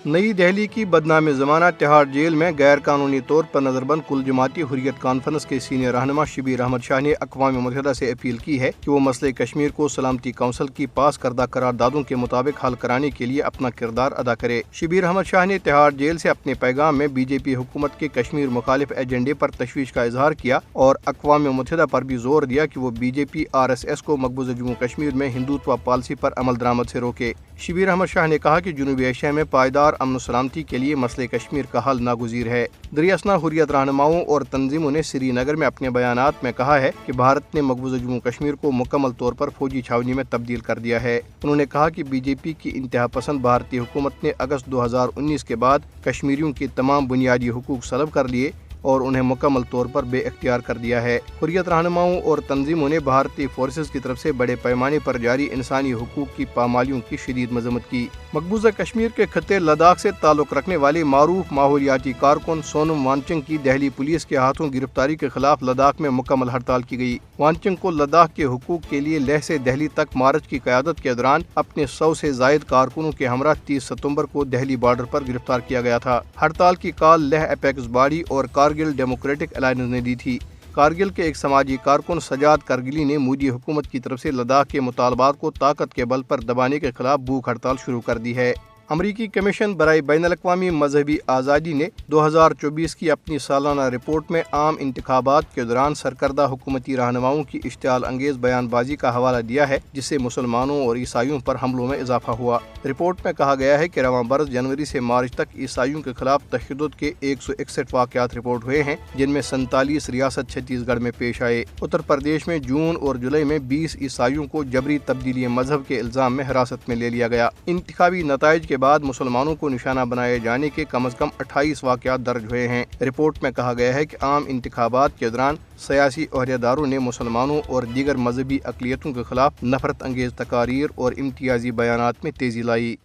نئی دہلی کی بدنام زمانہ تہاڑ جیل میں غیر قانونی طور پر نظر بند کل جماعتی حریت کانفرنس کے سینئر رہنما شبیر احمد شاہ نے اقوام متحدہ سے اپیل کی ہے کہ وہ مسئلہ کشمیر کو سلامتی کونسل کی پاس کردہ قراردادوں کے مطابق حل کرانے کے لیے اپنا کردار ادا کرے۔ شبیر احمد شاہ نے تہاڑ جیل سے اپنے پیغام میں بی جے پی حکومت کے کشمیر مخالف ایجنڈے پر تشویش کا اظہار کیا اور اقوام متحدہ پر بھی زور دیا کہ وہ بی جے پی RSS کو مقبوضہ جموں کشمیر میں ہندوتوا پالیسی پر عمل درآمد سے روکے۔ شبیر احمد شاہ نے کہا کہ جنوبی ایشیا میں پائیدار امن و سلامتی کے لیے مسئلہ کشمیر کا حل ناگزیر ہے۔ دریاسنا حریت رہنماؤں اور تنظیموں نے سری نگر میں اپنے بیانات میں کہا ہے کہ بھارت نے مقبوضہ جموں کشمیر کو مکمل طور پر فوجی چھاونی میں تبدیل کر دیا ہے۔ انہوں نے کہا کہ بی جے پی کی انتہا پسند بھارتی حکومت نے اگست 2019 کے بعد کشمیریوں کے تمام بنیادی حقوق سلب کر لیے اور انہیں مکمل طور پر بے اختیار کر دیا ہے۔ حریت رہنماؤں اور تنظیموں نے بھارتی فورسز کی طرف سے بڑے پیمانے پر جاری انسانی حقوق کی پامالیوں کی شدید مذمت کی۔ مقبوضہ کشمیر کے خطے لداخ سے تعلق رکھنے والی معروف ماحولیاتی کارکن سونم وانگچک کی دہلی پولیس کے ہاتھوں گرفتاری کے خلاف لداخ میں مکمل ہڑتال کی گئی۔ وانگچک کو لداخ کے حقوق کے لیے لیہ سے دہلی تک مارچ کی قیادت کے دوران اپنے 100 سے زائد کارکنوں کے ہمراہ 30 ستمبر کو دہلی بارڈر پر گرفتار کیا گیا تھا۔ ہڑتال کی کال لیہ اپیکس باڈی اور کارگل ڈیموکریٹک الائنس نے دی تھی۔ کارگل کے ایک سماجی کارکن سجاد کرگلی نے مودی حکومت کی طرف سے لداخ کے مطالبات کو طاقت کے بل پر دبانے کے خلاف بھوک ہڑتال شروع کر دی ہے۔ امریکی کمیشن برائے بین الاقوامی مذہبی آزادی نے 2024 کی اپنی سالانہ رپورٹ میں عام انتخابات کے دوران سرکردہ حکومتی رہنماؤں کی اشتعال انگیز بیان بازی کا حوالہ دیا ہے جس سے مسلمانوں اور عیسائیوں پر حملوں میں اضافہ ہوا۔ رپورٹ میں کہا گیا ہے کہ رواں برس جنوری سے مارچ تک عیسائیوں کے خلاف تشدد کے 161 واقعات رپورٹ ہوئے ہیں جن میں 47 ریاست چھتیس گڑھ میں پیش آئے۔ اتر پردیش میں جون اور جولائی میں 20 عیسائیوں کو جبری تبدیلی مذہب کے الزام میں حراست میں لے لیا گیا۔ انتخابی نتائج کے بعد مسلمانوں کو نشانہ بنائے جانے کے کم از کم 28 واقعات درج ہوئے ہیں۔ رپورٹ میں کہا گیا ہے کہ عام انتخابات کے دوران سیاسی عہدیداروں نے مسلمانوں اور دیگر مذہبی اقلیتوں کے خلاف نفرت انگیز تقاریر اور امتیازی بیانات میں تیزی لائی۔